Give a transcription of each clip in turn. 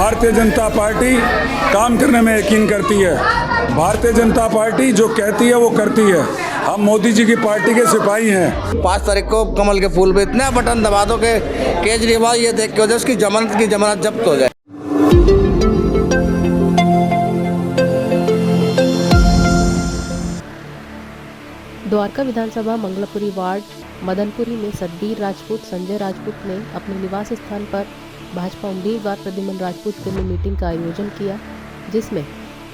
5 तारीख को कमल के फूल पे इतना बटन दबा दो कि केजरीवाल ये देख के हो जाए उसकी जमानत जब्त हो जाए। द्वारका विधानसभा मंगलापुरी वार्ड मदनपुरी में सतबीर राजपूत संजय राजपूत ने अपने निवास स्थान पर भाजपा उम्मीदवार प्रद्युम्न राजपूत के लिए मीटिंग का आयोजन किया, जिसमें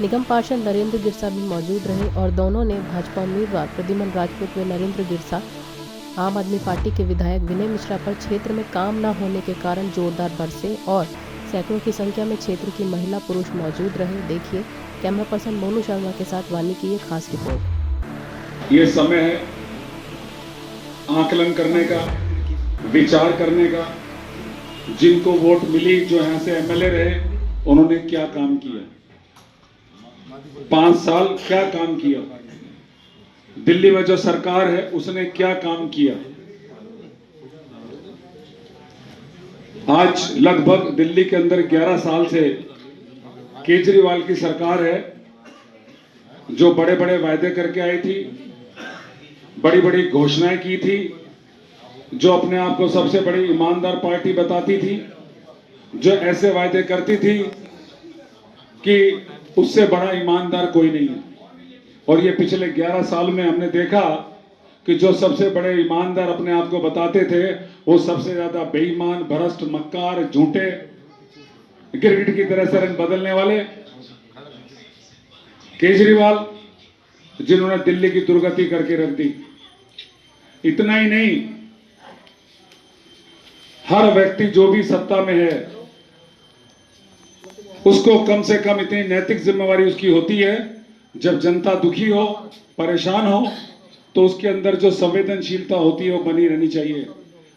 निगम पार्षद नरेंद्र गिरसा भी मौजूद रहे और दोनों ने भाजपा उम्मीदवार प्रद्युम्न राजपूत व नरेंद्र गिरसा आम आदमी पार्टी के विधायक विनय मिश्रा पर क्षेत्र में काम न होने के कारण जोरदार बरसे और सैकड़ों की संख्या में क्षेत्र की महिला पुरुष मौजूद रहे। देखिए कैमरा पर्सन मोनू शर्मा के साथ वानी की ये खास रिपोर्ट। ये समय है आकलन करने का, विचार करने का। जिनको वोट मिली, जो यहाँ से एमएलए रहे, उन्होंने क्या काम किया, 5 साल क्या काम किया, दिल्ली में जो सरकार है उसने क्या काम किया। आज लगभग दिल्ली के अंदर 11 साल से केजरीवाल की सरकार है, जो बड़े बड़े वायदे करके आई थी, बड़ी बड़ी घोषणाएं की थी, जो अपने आप को सबसे बड़ी ईमानदार पार्टी बताती थी, जो ऐसे वायदे करती थी कि उससे बड़ा ईमानदार कोई नहीं है। और ये पिछले 11 साल में हमने देखा कि जो सबसे बड़े ईमानदार अपने आप को बताते थे, वो सबसे ज्यादा बेईमान, भ्रष्ट, मक्कार, झूठे, गिरगिट की तरह से रंग बदलने वाले केजरीवाल, जिन्होंने दिल्ली की दुर्गति करके रख दी। इतना ही नहीं, हर व्यक्ति जो भी सत्ता में है उसको कम से कम इतनी नैतिक जिम्मेवारी उसकी होती है, जब जनता दुखी हो, परेशान हो, तो उसके अंदर जो संवेदनशीलता होती है वो बनी रहनी चाहिए।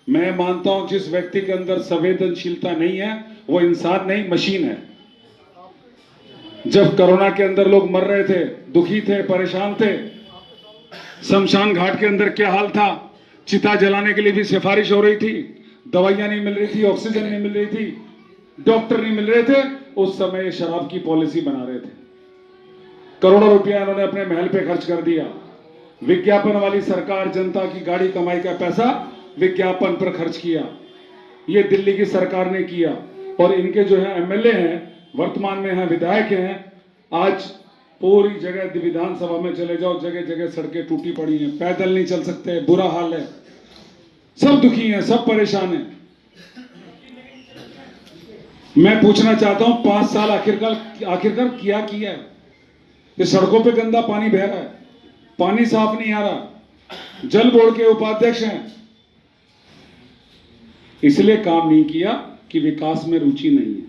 मैं मानता हूं जिस व्यक्ति के अंदर संवेदनशीलता नहीं है वो इंसान नहीं, मशीन है। जब कोरोना के अंदर लोग मर रहे थे, दुखी थे, परेशान थे, शमशान घाट के अंदर क्या हाल था, चिता जलाने के लिए भी सिफारिश हो रही थी, दवाइयां नहीं मिल रही थी, ऑक्सीजन नहीं मिल रही थी, डॉक्टर नहीं मिल रहे थे, उस समय ये शराब की पॉलिसी बना रहे थे। करोड़ों रुपया इन्होंने अपने महल पे खर्च कर दिया। विज्ञापन वाली सरकार, जनता की गाड़ी कमाई का पैसा विज्ञापन पर खर्च किया, ये दिल्ली की सरकार ने किया। और इनके जो है एमएलए हैं, वर्तमान में हैं विधायक हैं, आज पूरी जगह विधानसभा में चले जाओ, जगह जगह सड़कें टूटी पड़ी हैं, पैदल नहीं चल सकते, बुरा हाल है, सब दुखी हैं, सब परेशान हैं। मैं पूछना चाहता हूं 5 साल आखिरकार क्या किया है। ये सड़कों पे गंदा पानी बह रहा है, पानी साफ नहीं आ रहा, जल बोर्ड के उपाध्यक्ष हैं, इसलिए काम नहीं किया कि विकास में रुचि नहीं है।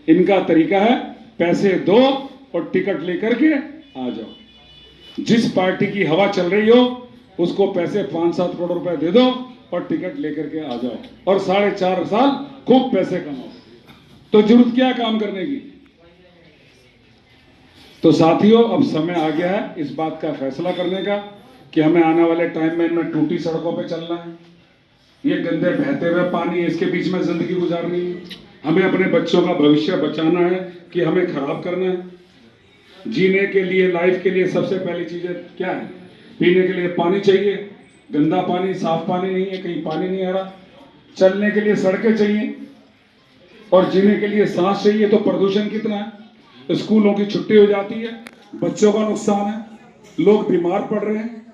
इनका तरीका है पैसे दो और टिकट लेकर के आ जाओ। जिस पार्टी की हवा चल रही हो उसको पैसे 5-7 करोड़ रुपए दे दो और टिकट लेकर के आ जाओ और 4.5 साल खूब पैसे कमाओ। तो जरूरत क्या काम करने की। तो साथियों, अब समय आ गया है इस बात का फैसला करने का कि हमें आने वाले टाइम में इनमें टूटी सड़कों पे चलना है, ये गंदे बहते हुए पानी है, इसके बीच में जिंदगी गुजारनी है, हमें अपने बच्चों का भविष्य बचाना है कि हमें खराब करना है। जीने के लिए, लाइफ के लिए सबसे पहली चीजें क्या है, पीने के लिए पानी चाहिए, गंदा पानी, साफ पानी नहीं है, कहीं पानी नहीं आ रहा। चलने के लिए सड़कें चाहिए और जीने के लिए सांस चाहिए। तो प्रदूषण कितना है, स्कूलों की छुट्टी हो जाती है, बच्चों का नुकसान है, लोग बीमार पड़ रहे हैं,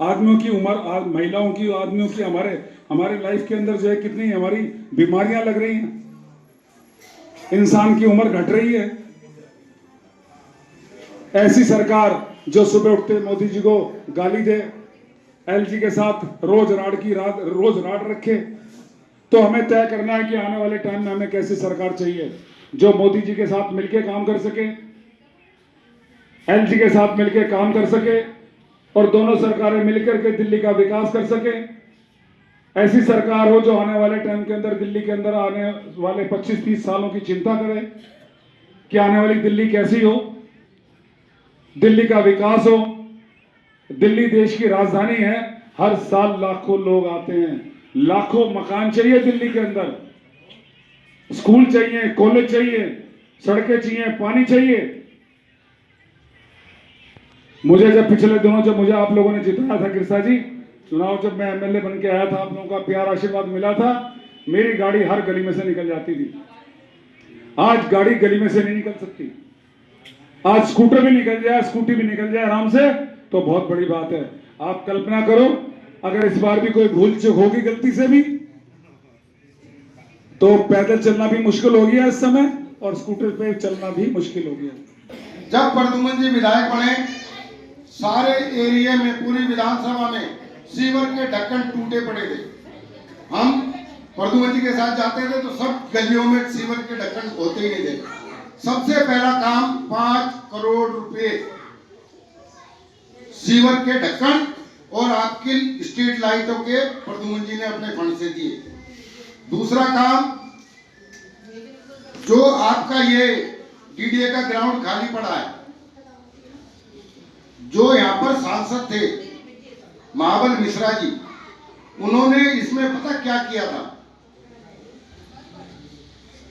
आदमियों की उम्र, महिलाओं की, आदमियों की, हमारे लाइफ के अंदर जो है कितनी हमारी बीमारियां लग रही हैं, इंसान की उम्र घट रही है। ऐसी सरकार जो सुबह उठते मोदी जी को गाली दे, एलजी के साथ रोज राड रखे, तो हमें तय करना है कि आने वाले टाइम में हमें कैसी सरकार चाहिए जो मोदी जी के साथ मिलकर काम कर सके, एलजी के साथ मिलकर काम कर सके और दोनों सरकारें मिलकर के दिल्ली का विकास कर सके। ऐसी सरकार हो जो आने वाले टाइम के अंदर दिल्ली के अंदर आने वाले 25-30 सालों की चिंता करे कि आने वाली दिल्ली कैसी हो, दिल्ली का विकास हो। दिल्ली देश की राजधानी है, हर साल लाखों लोग आते हैं, लाखों मकान चाहिए दिल्ली के अंदर। स्कूल चाहिए, कॉलेज चाहिए, सड़कें चाहिए, पानी चाहिए। मुझे जब पिछले दिनों जब मुझे आप लोगों ने जिताया था कृष्णा जी, चुनाव जब मैं एमएलए बन के आया था, आप लोगों का प्यार आशीर्वाद मिला था, मेरी गाड़ी हर गली में से निकल जाती थी। आज गाड़ी गली में से नहीं निकल सकती। आज स्कूटर भी निकल जाए, स्कूटी भी निकल जाए आराम से, तो बहुत बड़ी बात है। आप कल्पना करो, अगर इस बार भी कोई भूल चूक होगी गलती से भी, तो पैदल चलना भी मुश्किल हो गया इस समय, और स्कूटर पे चलना भी मुश्किल हो गया। जब प्रद्युमन जी विधायक बने, सारे एरिया में, पूरी विधानसभा में सीवर के ढक्कन टूटे पड़े थे। हम प्रद्युमन जी के साथ जाते थे तो सब गलियों में सीवर के ढक्कन होते ही नहीं थे। सबसे पहला काम 5 करोड़ रुपए सीवर के ढक्कन और आपकी स्ट्रीट लाइटों के प्रद्युमन जी ने अपने फंड से दिए। दूसरा काम, जो आपका ये डीडीए का ग्राउंड खाली पड़ा है, जो यहाँ पर सांसद थे महाबल मिश्रा जी, उन्होंने इसमें पता क्या किया था,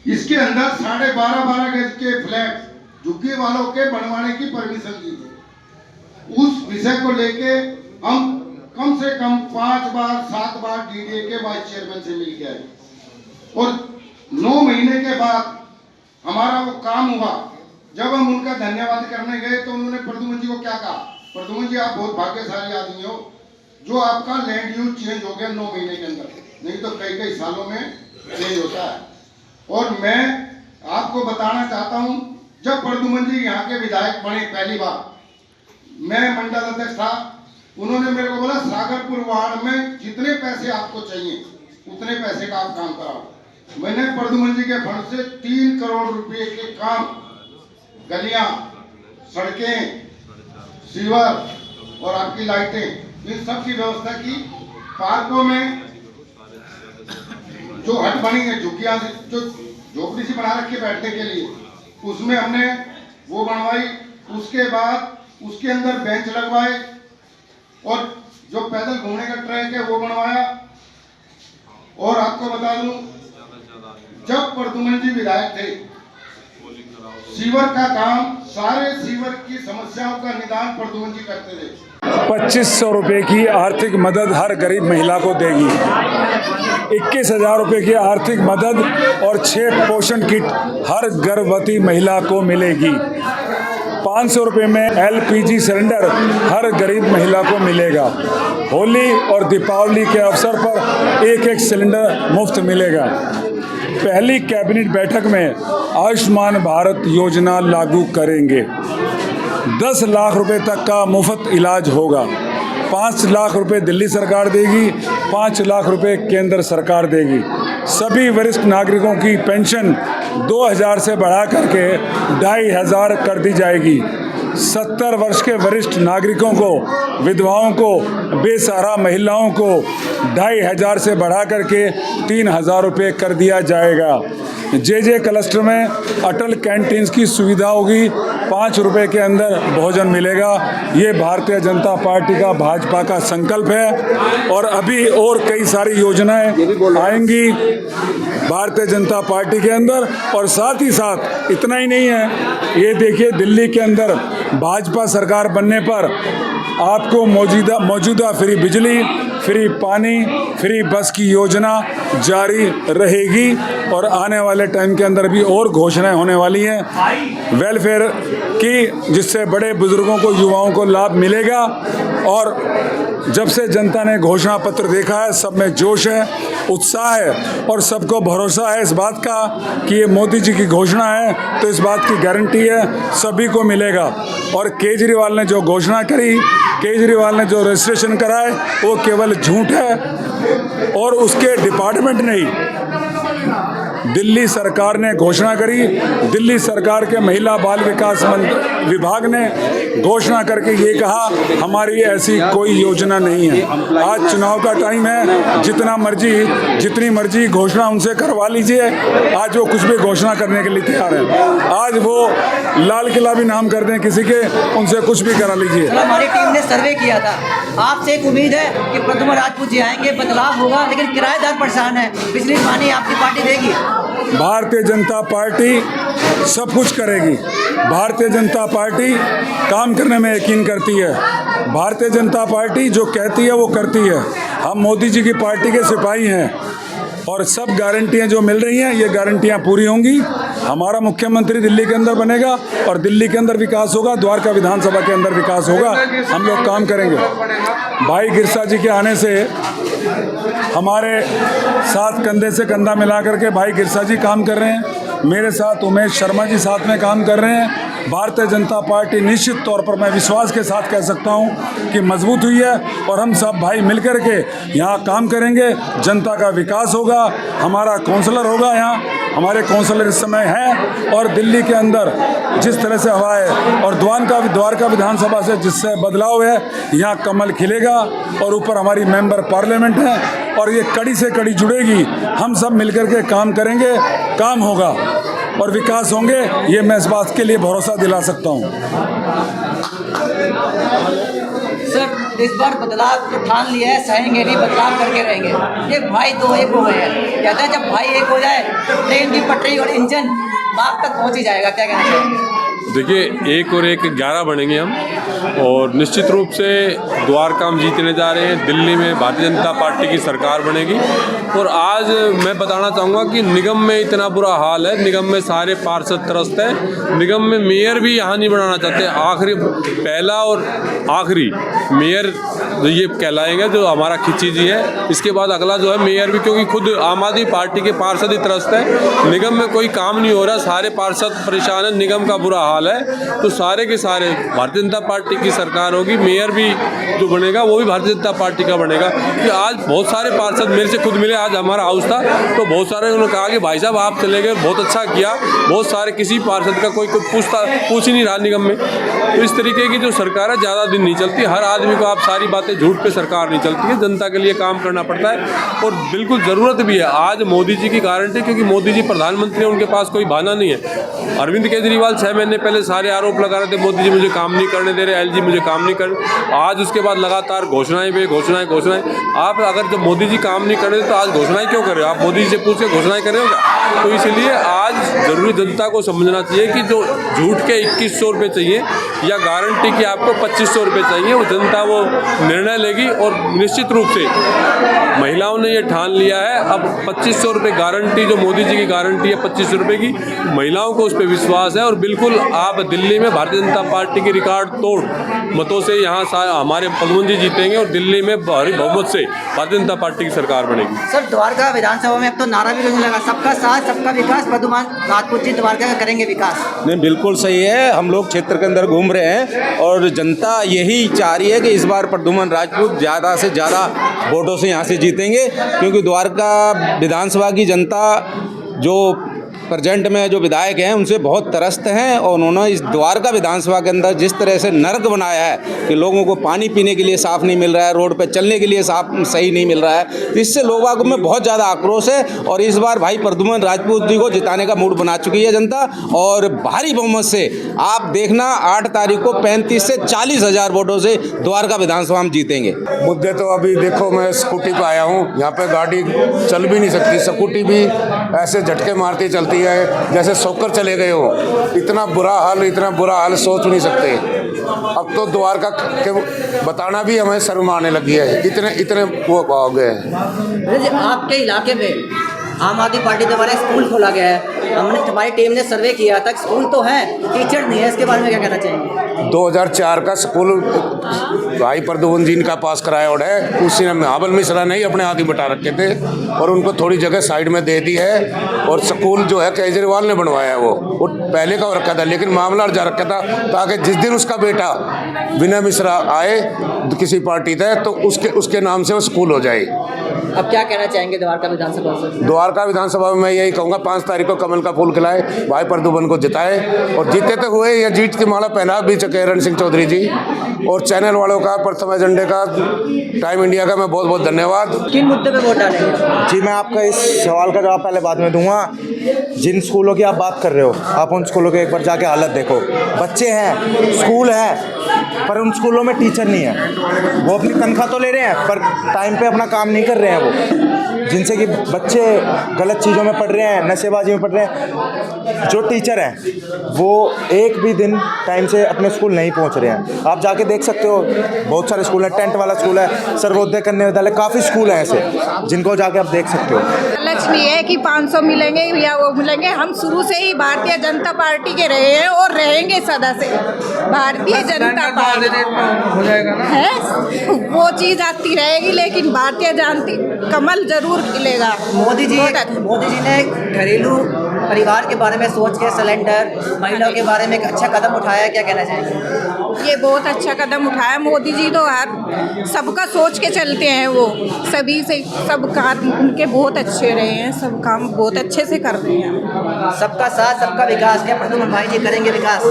इसके अंदर 12.5 गज के फ्लैट झुग्गी वालों के बनवाने की परमिशन दी थी। उस विषय को लेके हम कम से कम 5 बार 7 बार डीडीए के वाइस चेयरमैन से मिल के आए, और 9 महीने के बाद हमारा वो काम हुआ। जब हम उनका धन्यवाद करने गए तो उन्होंने प्रद्युमन जी को क्या कहा, प्रद्युमन जी आप बहुत भाग्यशाली आदमी हो, जो आपका लैंड यूज चेंज हो गया 9 महीने के अंदर, नहीं तो कई सालों में चेंज होता है। और मैं आपको बताना चाहता हूं, जब प्रद्युमन जी यहाँ के विधायक बने पहली बार, मैं मंडल अध्यक्ष था, उन्होंने मेरे को बोला सागरपुर वार्ड में जितने पैसे आपको चाहिए उतने पैसे का आप काम कराओ। मैंने प्रद्युमन जी के फंड से 3 करोड़ रुपए के काम, गलियां, सड़कें, सीवर और आपकी लाइटें, इन सब की व्यवस्था की। पार्कों में जो हट बनी है, झुग्गियां जो झोपड़ी सी बना रखी है बैठने के लिए, उसमें हमने वो बनवाई। उसके बाद उसके अंदर बेंच लगवाए, और जो पैदल घूमने का ट्रैक है वो बनवाया। और आपको बता दूं, जब प्रद्युमन जी विधायक थे, सीवर का काम, सारे सीवर की समस्याओं का निदान प्रद्युमन जी करते थे। 2500 रुपये की आर्थिक मदद हर गरीब महिला को देगी, 21,000 रुपये की आर्थिक मदद और 6 पोषण किट हर गर्भवती महिला को मिलेगी। 500 रुपये में LPG सिलेंडर हर गरीब महिला को मिलेगा। होली और दीपावली के अवसर पर एक सिलेंडर मुफ्त मिलेगा। पहली कैबिनेट बैठक में आयुष्मान भारत योजना लागू करेंगे। 10 लाख रुपए तक का मुफ्त इलाज होगा। 5 लाख रुपए दिल्ली सरकार देगी, 5 लाख रुपए केंद्र सरकार देगी। सभी वरिष्ठ नागरिकों की पेंशन 2000 से बढ़ा करके 2500 कर दी जाएगी। 70 वर्ष के वरिष्ठ नागरिकों को, विधवाओं को, बेसहारा महिलाओं को 2500 से बढ़ा करके 3000 रुपये कर दिया जाएगा। जे क्लस्टर में अटल कैंटीन्स की सुविधा होगी, 5 रुपये के अंदर भोजन मिलेगा। ये भारतीय जनता पार्टी का, भाजपा का संकल्प है। और अभी और कई सारी योजनाएं आएंगी भारतीय जनता पार्टी के अंदर। और साथ ही साथ इतना ही नहीं है, ये देखिए दिल्ली के अंदर भाजपा सरकार बनने पर आपको मौजूदा फ्री बिजली, फ्री पानी, फ्री बस की योजना जारी रहेगी। और आने वाले टाइम के अंदर भी और घोषणाएं होने वाली हैं वेलफेयर की, जिससे बड़े बुजुर्गों को, युवाओं को लाभ मिलेगा। और जब से जनता ने घोषणा पत्र देखा है, सब में जोश है, उत्साह है, और सबको भरोसा है इस बात का कि ये मोदी जी की घोषणा है, तो इस बात की गारंटी है सभी को मिलेगा। और केजरीवाल ने जो घोषणा करी, केजरीवाल ने जो रजिस्ट्रेशन कराए, वो केवल झूठ है। और उसके डिपार्टमेंट ने ही, दिल्ली सरकार ने घोषणा करी, दिल्ली सरकार के महिला बाल विकास विभाग ने घोषणा करके ये कहा हमारी ऐसी कोई योजना नहीं है। आज चुनाव का टाइम है, जितनी मर्जी घोषणा उनसे करवा लीजिए। आज वो कुछ भी घोषणा करने के लिए तैयार है। आज वो लाल किला भी नाम कर दें किसी के, उनसे कुछ भी करा लीजिए। हमारी टीम ने सर्वे किया था, आपसे एक उम्मीद है कि प्रद्युमन राजपूत जी आएंगे, बदलाव होगा, लेकिन किराएदार परेशान है। बिजली पानी आपकी पार्टी देगी? भारतीय जनता पार्टी सब कुछ करेगी। भारतीय जनता पार्टी काम करने में यकीन करती है। भारतीय जनता पार्टी जो कहती है वो करती है। हम मोदी जी की पार्टी के सिपाही हैं और सब गारंटियां जो मिल रही हैं ये गारंटियां पूरी होंगी। हमारा मुख्यमंत्री दिल्ली के अंदर बनेगा और दिल्ली के अंदर विकास होगा, द्वारका विधानसभा के अंदर विकास होगा। हम लोग काम करेंगे। भाई गिरसा जी के आने से हमारे साथ कंधे से कंधा मिला करके भाई गिरसा जी काम कर रहे हैं। मेरे साथ उमेश शर्मा जी साथ में काम कर रहे हैं। भारतीय जनता पार्टी निश्चित तौर पर मैं विश्वास के साथ कह सकता हूं कि मजबूत हुई है और हम सब भाई मिलकर के यहाँ काम करेंगे। जनता का विकास होगा। हमारा काउंसलर होगा यहाँ, हमारे काउंसलर इस समय हैं और दिल्ली के अंदर जिस तरह से हवा है और द्वारका विधानसभा से जिससे बदलाव है, यहाँ कमल खिलेगा और ऊपर हमारी मेंबर पार्लियामेंट है और ये कड़ी से कड़ी जुड़ेगी। हम सब मिलकर के काम करेंगे, काम होगा और विकास होंगे। ये मैं इस बात के लिए भरोसा दिला सकता हूँ। सर, इस बार बदलाव जो ठान लिया है, सहेंगे नहीं, बदलाव करके रहेंगे। ये भाई दो एक हो गए हैं। कहते हैं जब भाई एक हो जाए ट्रेन की पटरी और इंजन बाग तक पहुंच ही जाएगा। क्या कहना चाहेंगे? देखिए, एक और एक 11 बनेंगे हम और निश्चित रूप से द्वारका हम जीतने जा रहे हैं। दिल्ली में भारतीय जनता पार्टी की सरकार बनेगी। और आज मैं बताना चाहूँगा कि निगम में इतना बुरा हाल है, निगम में सारे पार्षद त्रस्त हैं। निगम में मेयर भी यहाँ नहीं बनाना चाहते। आखिरी पहला और आखिरी मेयर ये कहलाएंगे जो हमारा खिच्ची जी है। इसके बाद अगला जो है मेयर भी, क्योंकि खुद आम आदमी पार्टी के पार्षद ही त्रस्त है। निगम में कोई काम नहीं हो रहा, सारे पार्षद परेशान है, निगम का बुरा हाल है। तो सारे के सारे भारतीय जनता पार्टी की सरकार होगी। मेयर भी जो बनेगा वो भी भारतीय जनता पार्टी का बनेगा। कि आज बहुत सारे पार्षद मेरे से खुद मिले, आज हमारा हाउस था तो बहुत सारे उन्होंने कहा कि भाई साहब आप चले गए, बहुत अच्छा किया। बहुत सारे किसी पार्षद का कोई पूछ ही नहीं रहा निगम में। तो इस तरीके की जो सरकार है ज़्यादा दिन नहीं चलती। हर आदमी को आप सारी बातें झूठ पे सरकार नहीं चलती है, जनता के लिए काम करना पड़ता है और बिल्कुल ज़रूरत भी है। आज मोदी जी की गारंटी, क्योंकि मोदी जी प्रधानमंत्री हैं, उनके पास कोई बहाना नहीं है। अरविंद केजरीवाल 6 महीने पहले सारे आरोप लगा रहे थे मोदी जी मुझे काम नहीं करने दे रहे, एलजी मुझे काम नहीं कर। आज उसके बाद लगातार घोषणाएं पे घोषणाएं। आप अगर जब मोदी जी काम नहीं कर रहे तो आज घोषणाएं क्यों कर रहे हो? आप मोदी जी से पूछ के घोषणाएं कर रहे हो क्या? तो इसलिए आज जरूरी जनता को समझना चाहिए कि जो झूठ के 2100 रुपये चाहिए या गारंटी की आपको 2500 रुपये चाहिए, वो जनता वो निर्णय लेगी। और निश्चित रूप से महिलाओं ने ये ठान लिया है, अब 2500 रुपये गारंटी, जो मोदी जी की गारंटी है 2500 रुपये की, महिलाओं को उस पर विश्वास है। और बिल्कुल आप दिल्ली में भारतीय जनता पार्टी की रिकॉर्ड तोड़ मतों से यहाँ हमारे पदमन जी जीतेंगे और दिल्ली में भारी बहुमत से भारतीय जनता पार्टी की सरकार बनेगी। सर, द्वारका विधानसभा में अब तो नारा भी लगने लगा, सबका साथ सबका विकास। प्रद्युमन राजपूत जी द्वारका का करेंगे विकास। नहीं, बिल्कुल सही है। हम लोग क्षेत्र के अंदर घूम रहे हैं और जनता यही चाह रही है कि इस बार प्रद्युमन राजपूत ज़्यादा से ज़्यादा वोटों से यहाँ से जीतेंगे, क्योंकि द्वारका विधानसभा की जनता जो प्रेजेंट में जो विधायक हैं उनसे बहुत त्रस्त हैं और उन्होंने इस द्वारका विधानसभा के अंदर जिस तरह से नर्क बनाया है कि लोगों को पानी पीने के लिए साफ़ नहीं मिल रहा है, रोड पे चलने के लिए साफ सही नहीं मिल रहा है, तो इससे लोगों में बहुत ज़्यादा आक्रोश है। और इस बार भाई प्रद्युमन राजपूत जी को जिताने का मूड बना चुकी है जनता और भारी बहुमत से आप देखना 8 तारीख को 35 से 40 हज़ार वोटों से द्वारका विधानसभा हम जीतेंगे। मुद्दे तो अभी देखो, मैं स्कूटी पर आया हूँ, यहाँ पे गाड़ी चल भी नहीं सकती, स्कूटी भी ऐसे झटके मारती चलती है जैसे सोकर चले गए हो। इतना बुरा हाल सोच नहीं सकते। अब तो द्वारका के बताना भी हमें शर्म आने लगी है, इतने वो हो गए हैं। आपके इलाके में आम आदमी पार्टी द्वारा स्कूल खोला गया है, हमारी टीम ने सर्वे किया था, स्कूल तो है, टीचर नहीं है, इसके बारे में क्या कहना चाहेंगे? 2004 का स्कूल भाई प्रद्युमन जी का पास कराया हुआ है, उसी ने महाबल मिश्रा ने ही अपने हाथ ही बटा रखे थे और उनको थोड़ी जगह साइड में दे दी है। और स्कूल जो है केजरीवाल ने बनवाया है, वो पहले का रखा था, लेकिन मामला जा रखा था ताकि जिस दिन उसका बेटा विनय मिश्रा आए किसी पार्टी थे तो उसके नाम से वो स्कूल हो जाए। अब क्या कहना चाहेंगे द्वारका विधानसभा से? द्वारका विधानसभा में मैं यही कहूँगा 5 तारीख को कमल का फूल खिलाए, भाई प्रद्युमन को जिताए और जीते तो हुए, या जीत की माला पहना भी चुके रण सिंह चौधरी जी। और चैनल वालों का, प्रथम एजेंडे का, टाइम इंडिया का मैं बहुत बहुत धन्यवाद। किन मुद्दे पे वोट डालेंगे? जी, मैं आपका इस सवाल का जवाब पहले बाद में दूंगा। जिन स्कूलों की आप बात कर रहे हो, आप उन स्कूलों के एक बार जाके हालत देखो। बच्चे हैं, स्कूल है, पर उन स्कूलों में टीचर नहीं है। वो अपनी तनख्वाह तो ले रहे हैं, पर टाइम पे अपना काम नहीं कर रहे हैं वो, जिनसे कि बच्चे गलत चीज़ों में पढ़ रहे हैं, नशेबाजी में पढ़ रहे हैं। जो टीचर हैं वो एक भी दिन टाइम से अपने स्कूल नहीं पहुंच रहे हैं। आप जाके देख सकते हो, बहुत सारे स्कूल हैं, टेंट वाला स्कूल है, सर्वोदय कन्या विद्यालय, काफ़ी स्कूल हैं ऐसे जिनको जाके आप देख सकते हो। लालच नहीं है कि 500 मिलेंगे या वो मिलेंगे। हम शुरू से ही भारतीय जनता पार्टी के रहे हैं और रहेंगे सदा से। भारतीय जनता पार्टी हो जाएगा ना है, वो चीज़ आती रहेगी, लेकिन भारतीय जनता कमल जरूर खिलेगा। मोदी जी ने घरेलू परिवार के बारे में सोच के सिलेंडर, महिलाओं के बारे में एक अच्छा कदम उठाया, क्या कहना चाहेंगे? ये बहुत अच्छा कदम उठाया मोदी जी। तो हर सबका सोच के चलते हैं, वो सभी से सब काम उनके बहुत अच्छे रहे हैं, सब काम बहुत अच्छे से कर रहे हैं। सबका साथ सबका विकास, क्या प्रद्युमन भाई जी करेंगे विकास?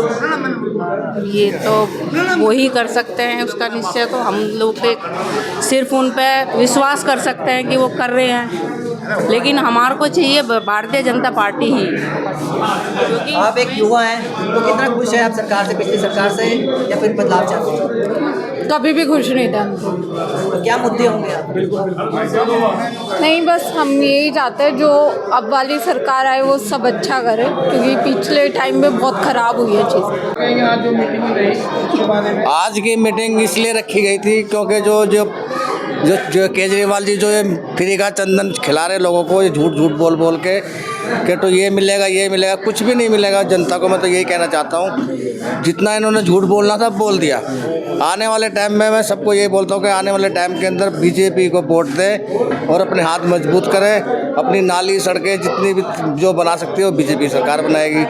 ये तो वही कर सकते हैं, उसका निश्चय तो हम लोग पे सिर्फ उन पे विश्वास कर सकते हैं कि वो कर रहे हैं, लेकिन हमारे को चाहिए भारतीय जनता पार्टी ही। क्योंकि आप एक युवा हैं, तो कितना खुश है आप सरकार से, पिछली सरकार से, या फिर बदलाव चाहते हैं? कभी भी खुश नहीं था। तो क्या मुद्दे होंगे आप? नहीं, बस हम यही चाहते हैं जो अब वाली सरकार आए वो सब अच्छा करे, क्योंकि पिछले टाइम में बहुत ख़राब हुई है चीज़। आज की मीटिंग इसलिए रखी गई थी क्योंकि जो केजरीवाल जी जो ये फ्री का चंदन खिला रहे लोगों को, ये झूठ बोल के कि तो ये मिलेगा, कुछ भी नहीं मिलेगा जनता को। मैं तो यही कहना चाहता हूँ, जितना इन्होंने झूठ बोलना था बोल दिया। आने वाले टाइम में मैं सबको यही बोलता हूँ कि आने वाले टाइम के अंदर बीजेपी को वोट दें और अपने हाथ मजबूत करें। अपनी नाली सड़कें जितनी भी जो बना सकती है वो बीजेपी सरकार बनाएगी।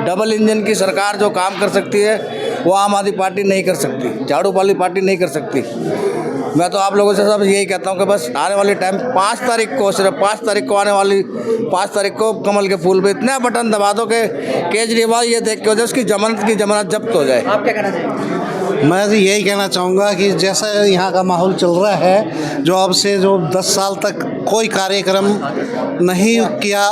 डबल इंजन की सरकार जो काम कर सकती है वो आम आदमी पार्टी नहीं कर सकती, झाड़ू वाली पार्टी नहीं कर सकती। मैं तो आप लोगों से सब यही कहता हूँ कि बस आने वाले टाइम 5 तारीख को, सिर्फ 5 तारीख को आने वाली 5 तारीख को कमल के फूल पे इतना बटन दबा दो कि केजरीवाल ये देख के हो जाए उसकी जमानत जब्त हो जाए। आप क्या कहना चाहेंगे? मैं तो यही कहना चाहूँगा कि जैसा यहाँ का माहौल चल रहा है, जो अब से जो 10 साल तक कोई कार्यक्रम नहीं किया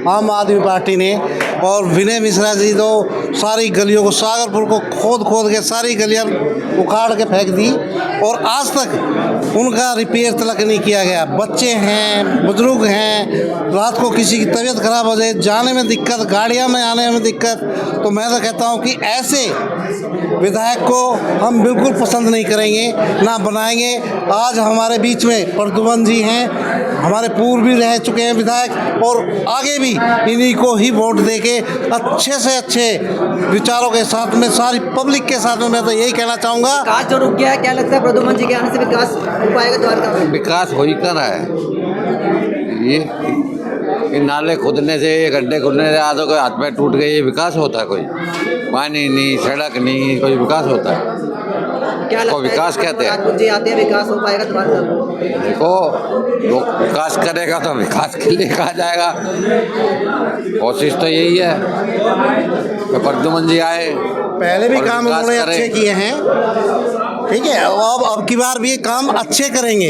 आम आदमी पार्टी ने, और विनय मिश्रा जी तो सारी गलियों को, सागरपुर को खोद के सारी गलियाँ उखाड़ के फेंक दी, और आज तक उनका रिपेयर तक नहीं किया गया। बच्चे हैं, बुजुर्ग हैं, रात को किसी की तबीयत खराब हो जाए, जाने में दिक्कत, गाड़ियाँ में आने में दिक्कत। तो मैं तो कहता हूँ कि ऐसे विधायक को हम बिल्कुल पसंद नहीं करेंगे, ना बनाएंगे। आज हमारे बीच में प्रद्युमन जी हैं, हमारे पूर्व भी रह चुके हैं विधायक, और आगे भी इन्हीं को ही वोट देके अच्छे से अच्छे विचारों के साथ में, सारी पब्लिक के साथ में, मैं तो यही कहना चाहूँगा। विकास जो रुक गया है, क्या लगता है प्रद्युमन जी के आने से विकास हो पाएगा द्वारका में? विकास हो ही कर रहा है। ये नाले खोदने से, ये गड्ढे खोदने से आधों के हाथ में टूट गए, ये विकास होता है? कोई पानी नहीं, सड़क नहीं, कोई विकास होता है? क्या लगता है विकास कहते हैं? राजपूत जी आते हैं, विकास हो पाएगा द्वारका में? देखो, जो विकास करेगा तो विकास के लिए कहा जाएगा। कोशिश तो यही है कि प्रद्युमन जी आए, पहले भी काम उन्होंने अच्छे किए हैं, ठीक है, अब की बार भी काम अच्छे करेंगे।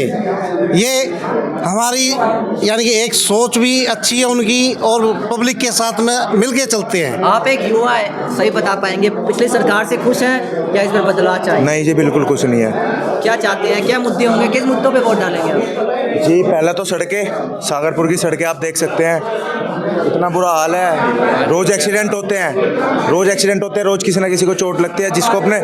ये हमारी यानी कि एक सोच भी अच्छी है उनकी, और पब्लिक के साथ में मिलके चलते हैं। आप एक युवा है, सही बता पाएंगे, पिछली सरकार से खुश हैं या इस पर बदलाव चाहिए? नहीं जी, बिल्कुल खुश नहीं है। क्या चाहते हैं, क्या मुद्दे होंगे, किस मुद्दों पे वोट डालेंगे आप? जी, पहला तो सड़कें, सागरपुर की सड़कें आप देख सकते हैं, इतना बुरा हाल है। रोज़ एक्सीडेंट होते हैं, रोज़ किसी ना किसी को चोट लगती है। जिसको अपने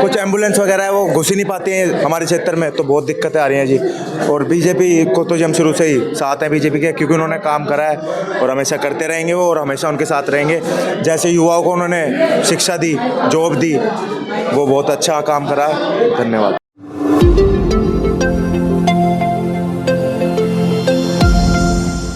कुछ एम्बुलेंस वगैरह है वो घुस ही नहीं पाती हैं हमारे क्षेत्र में, तो बहुत दिक्कतें आ रही हैं जी। और बीजेपी को तो हम शुरू से ही साथ हैं बीजेपी के, क्योंकि उन्होंने काम करा है और हमेशा करते रहेंगे वो, और हमेशा उनके साथ रहेंगे। जैसे युवाओं को उन्होंने शिक्षा दी, जॉब दी, वो बहुत अच्छा काम करा। धन्यवाद।